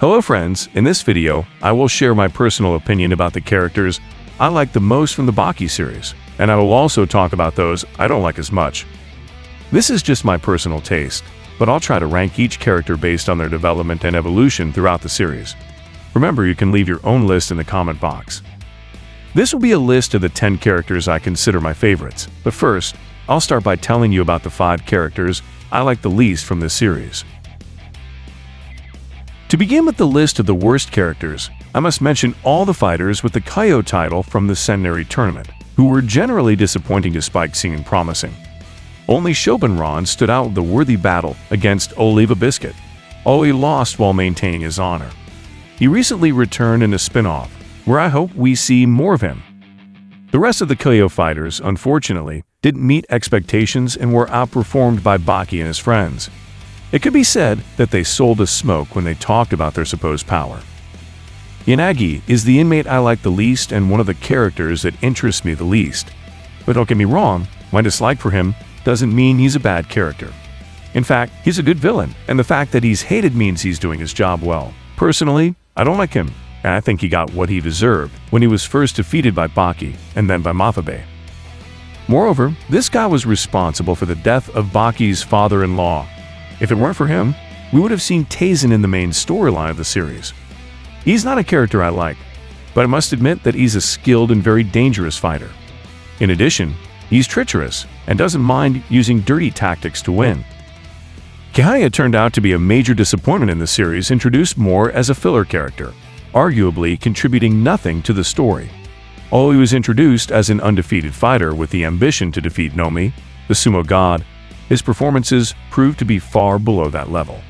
Hello friends, in this video, I will share my personal opinion about the characters I like the most from the Baki series, and I will also talk about those I don't like as much. This is just my personal taste, but I'll try to rank each character based on their development and evolution throughout the series. Remember, you can leave your own list in the comment box. This will be a list of the 10 characters I consider my favorites, but first, I'll start by telling you about the 5 characters I like the least from this series. To begin with the list of the worst characters, I must mention all the fighters with the Kaiyo title from the Centenary Tournament, who were generally disappointing despite seeming promising. Only Shobenran stood out with a worthy battle against Oliva Biscuit, although he lost while maintaining his honor. He recently returned in a spin-off, where I hope we see more of him. The rest of the Kaiyo fighters, unfortunately, didn't meet expectations and were outperformed by Baki and his friends. It could be said that they sold us smoke when they talked about their supposed power. Yanagi is the inmate I like the least and one of the characters that interests me the least. But don't get me wrong, my dislike for him doesn't mean he's a bad character. In fact, he's a good villain, and the fact that he's hated means he's doing his job well. Personally, I don't like him, and I think he got what he deserved when he was first defeated by Baki and then by Mafabe. Moreover, this guy was responsible for the death of Baki's father-in-law. If it weren't for him, we would have seen Taisen in the main storyline of the series. He's not a character I like, but I must admit that he's a skilled and very dangerous fighter. In addition, he's treacherous and doesn't mind using dirty tactics to win. Kihaya turned out to be a major disappointment in the series, introduced more as a filler character, arguably contributing nothing to the story. Although he was introduced as an undefeated fighter with the ambition to defeat Nomi, the sumo god, his performances proved to be far below that level.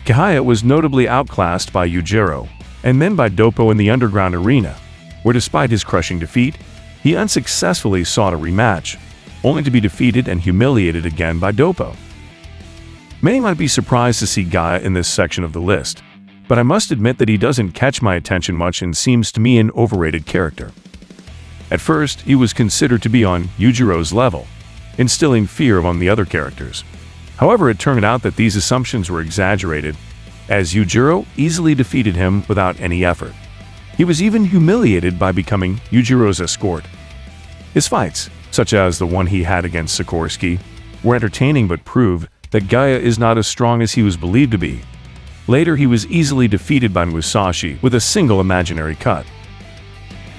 Kihaya was notably outclassed by Yujiro, and then by Doppo in the underground arena, where despite his crushing defeat, he unsuccessfully sought a rematch, only to be defeated and humiliated again by Doppo. Many might be surprised to see Gaia in this section of the list, but I must admit that he doesn't catch my attention much and seems to me an overrated character. At first, he was considered to be on Yujiro's level, instilling fear among the other characters. However, it turned out that these assumptions were exaggerated, as Yujiro easily defeated him without any effort. He was even humiliated by becoming Yujiro's escort. His fights, such as the one he had against Sikorsky, were entertaining but proved that Gaia is not as strong as he was believed to be. Later, he was easily defeated by Musashi with a single imaginary cut.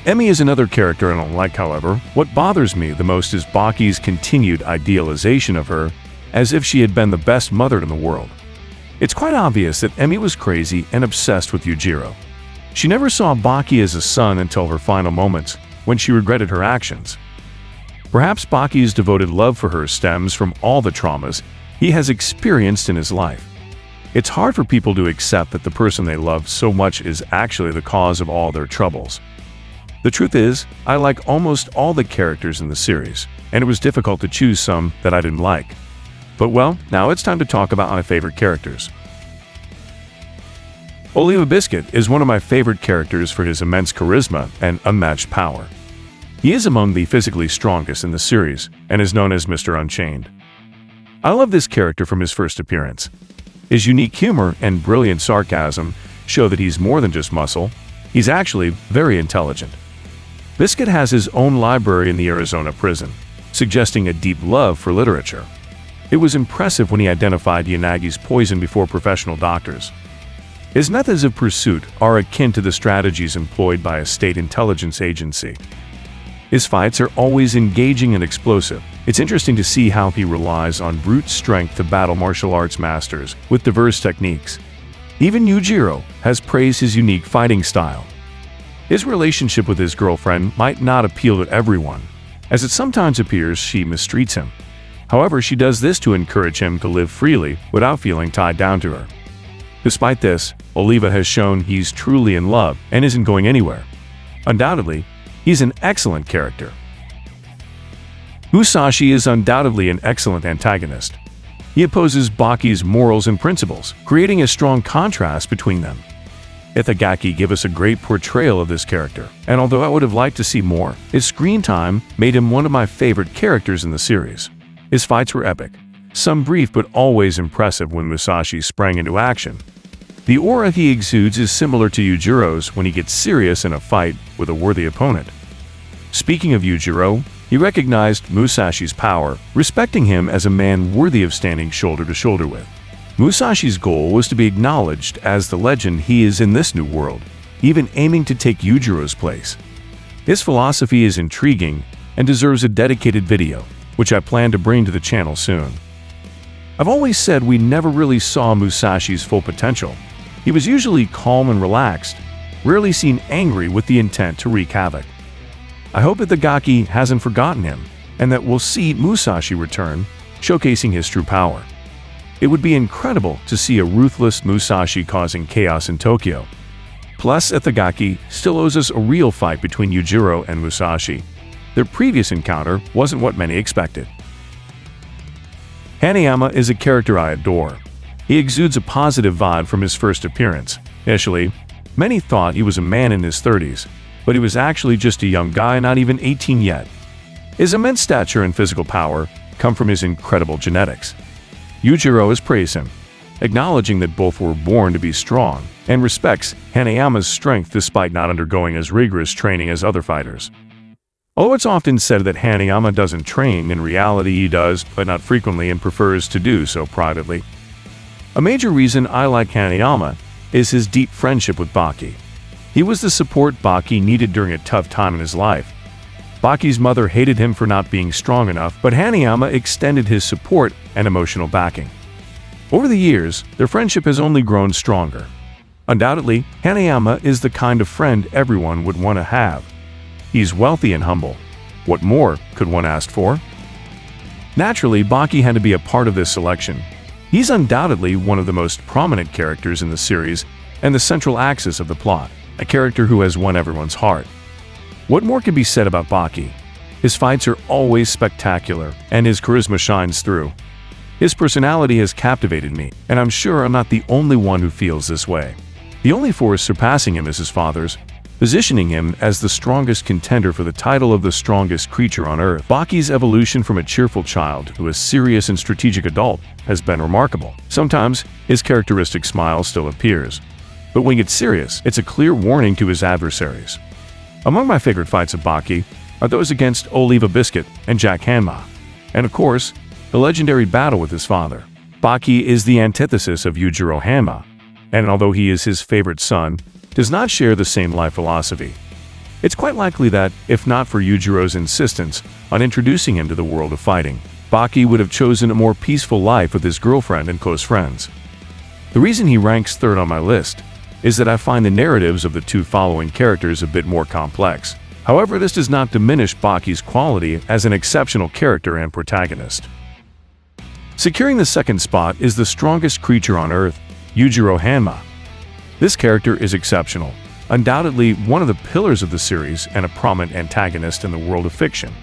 Emi is another character I don't like, however. What bothers me the most is Baki's continued idealization of her, as if she had been the best mother in the world. It's quite obvious that Emi was crazy and obsessed with Yujiro. She never saw Baki as a son until her final moments, when she regretted her actions. Perhaps Baki's devoted love for her stems from all the traumas he has experienced in his life. It's hard for people to accept that the person they love so much is actually the cause of all their troubles. The truth is, I like almost all the characters in the series, and it was difficult to choose some that I didn't like. But well, now it's time to talk about my favorite characters. Oliva Biscuit is one of my favorite characters for his immense charisma and unmatched power. He is among the physically strongest in the series, and is known as Mr. Unchained. I love this character from his first appearance. His unique humor and brilliant sarcasm show that he's more than just muscle. He's actually very intelligent. Biscuit has his own library in the Arizona prison, suggesting a deep love for literature. It was impressive when he identified Yanagi's poison before professional doctors. His methods of pursuit are akin to the strategies employed by a state intelligence agency. His fights are always engaging and explosive. It's interesting to see how he relies on brute strength to battle martial arts masters with diverse techniques. Even Yujiro has praised his unique fighting style. His relationship with his girlfriend might not appeal to everyone, as it sometimes appears she mistreats him. However, she does this to encourage him to live freely without feeling tied down to her. Despite this, Oliva has shown he's truly in love and isn't going anywhere. Undoubtedly, he's an excellent character. Musashi is undoubtedly an excellent antagonist. He opposes Baki's morals and principles, creating a strong contrast between them. Itagaki give us a great portrayal of this character, and although I would have liked to see more, his screen time made him one of my favorite characters in the series. His fights were epic, some brief but always impressive when Musashi sprang into action. The aura he exudes is similar to Yujiro's when he gets serious in a fight with a worthy opponent. Speaking of Yujiro, he recognized Musashi's power, respecting him as a man worthy of standing shoulder to shoulder with. Musashi's goal was to be acknowledged as the legend he is in this new world, even aiming to take Yujiro's place. His philosophy is intriguing and deserves a dedicated video, which I plan to bring to the channel soon. I've always said we never really saw Musashi's full potential. He was usually calm and relaxed, rarely seen angry with the intent to wreak havoc. I hope that the Gaki hasn't forgotten him, and that we'll see Musashi return, showcasing his true power. It would be incredible to see a ruthless Musashi causing chaos in Tokyo. Plus, Ithagaki still owes us a real fight between Yujiro and Musashi. Their previous encounter wasn't what many expected. Hanayama is a character I adore. He exudes a positive vibe from his first appearance. Initially, many thought he was a man in his 30s, but he was actually just a young guy not even 18 yet. His immense stature and physical power come from his incredible genetics. Yujiro has praised him, acknowledging that both were born to be strong, and respects Hanayama's strength despite not undergoing as rigorous training as other fighters. Although it's often said that Hanayama doesn't train, in reality he does, but not frequently, and prefers to do so privately. A major reason I like Hanayama is his deep friendship with Baki. He was the support Baki needed during a tough time in his life. Baki's mother hated him for not being strong enough, but Hanayama extended his support and emotional backing. Over the years, their friendship has only grown stronger. Undoubtedly, Hanayama is the kind of friend everyone would want to have. He's wealthy and humble. What more could one ask for? Naturally, Baki had to be a part of this selection. He's undoubtedly one of the most prominent characters in the series and the central axis of the plot, a character who has won everyone's heart. What more can be said about Baki? His fights are always spectacular, and his charisma shines through. His personality has captivated me, and I'm sure I'm not the only one who feels this way. The only force surpassing him is his father's, positioning him as the strongest contender for the title of the strongest creature on Earth. Baki's evolution from a cheerful child to a serious and strategic adult has been remarkable. Sometimes, his characteristic smile still appears, but when he gets serious, it's a clear warning to his adversaries. Among my favorite fights of Baki are those against Oliva Biscuit and Jack Hanma, and of course, the legendary battle with his father. Baki is the antithesis of Yujiro Hanma, and although he is his favorite son, does not share the same life philosophy. It's quite likely that, if not for Yujiro's insistence on introducing him to the world of fighting, Baki would have chosen a more peaceful life with his girlfriend and close friends. The reason he ranks third on my list is that I find the narratives of the two following characters a bit more complex. However, this does not diminish Baki's quality as an exceptional character and protagonist. Securing the second spot is the strongest creature on Earth, Yujiro Hanma. This character is exceptional, undoubtedly one of the pillars of the series and a prominent antagonist in the world of fiction.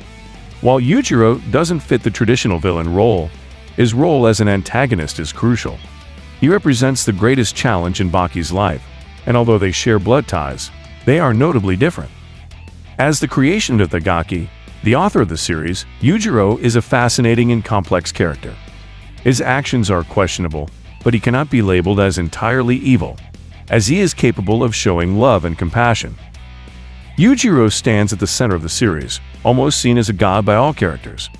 While Yujiro doesn't fit the traditional villain role, his role as an antagonist is crucial. He represents the greatest challenge in Baki's life, and although they share blood ties, they are notably different. As the creation of the Gaki, the author of the series, Yujiro is a fascinating and complex character. His actions are questionable, but he cannot be labeled as entirely evil, as he is capable of showing love and compassion. Yujiro stands at the center of the series, almost seen as a god by all characters.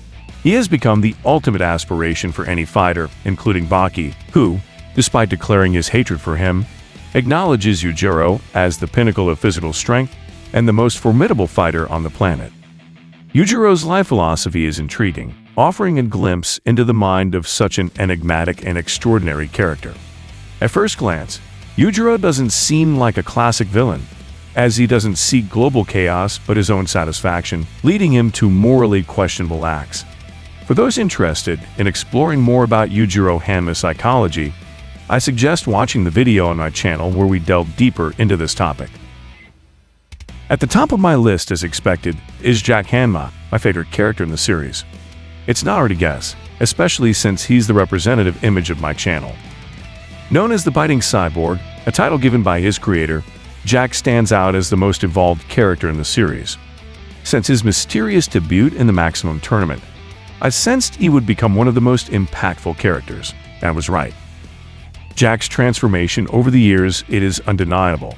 He has become the ultimate aspiration for any fighter, including Baki, who, despite declaring his hatred for him, acknowledges Yujiro as the pinnacle of physical strength and the most formidable fighter on the planet. Yujiro's life philosophy is intriguing, offering a glimpse into the mind of such an enigmatic and extraordinary character. At first glance, Yujiro doesn't seem like a classic villain, as he doesn't seek global chaos but his own satisfaction, leading him to morally questionable acts. For those interested in exploring more about Yujiro Hanma's psychology, I suggest watching the video on my channel where we delve deeper into this topic. At the top of my list, as expected, is Jack Hanma, my favorite character in the series. It's not hard to guess, especially since he's the representative image of my channel. Known as the Biting Cyborg, a title given by his creator, Jack stands out as the most evolved character in the series. Since his mysterious debut in the Maximum Tournament, I sensed he would become one of the most impactful characters, and I was right. Jack's transformation over the years, it is undeniable.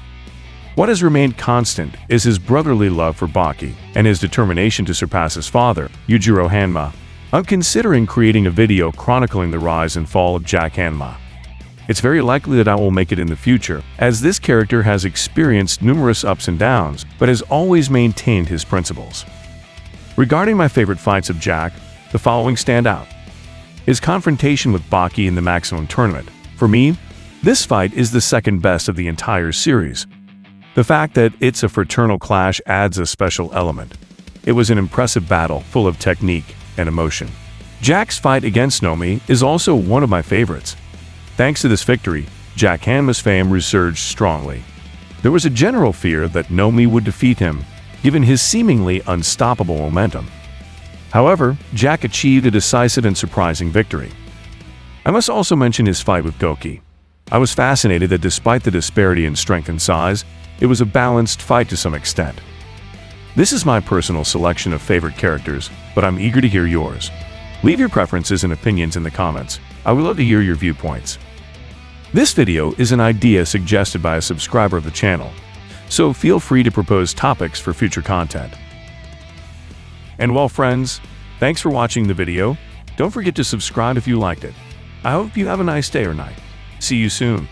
What has remained constant is his brotherly love for Baki and his determination to surpass his father, Yujiro Hanma. I'm considering creating a video chronicling the rise and fall of Jack Hanma. It's very likely that I will make it in the future, as this character has experienced numerous ups and downs, but has always maintained his principles. Regarding my favorite fights of Jack, the following stand out. His confrontation with Baki in the Maximum Tournament. For me, this fight is the second best of the entire series. The fact that it's a fraternal clash adds a special element. It was an impressive battle full of technique and emotion. Jack's fight against Nomi is also one of my favorites. Thanks to this victory, Jack Hanma's fame resurged strongly. There was a general fear that Nomi would defeat him, given his seemingly unstoppable momentum. However, Jack achieved a decisive and surprising victory. I must also mention his fight with Goki. I was fascinated that despite the disparity in strength and size, it was a balanced fight to some extent. This is my personal selection of favorite characters, but I'm eager to hear yours. Leave your preferences and opinions in the comments. I would love to hear your viewpoints. This video is an idea suggested by a subscriber of the channel, so feel free to propose topics for future content. And well, friends, thanks for watching the video. Don't forget to subscribe if you liked it. I hope you have a nice day or night. See you soon.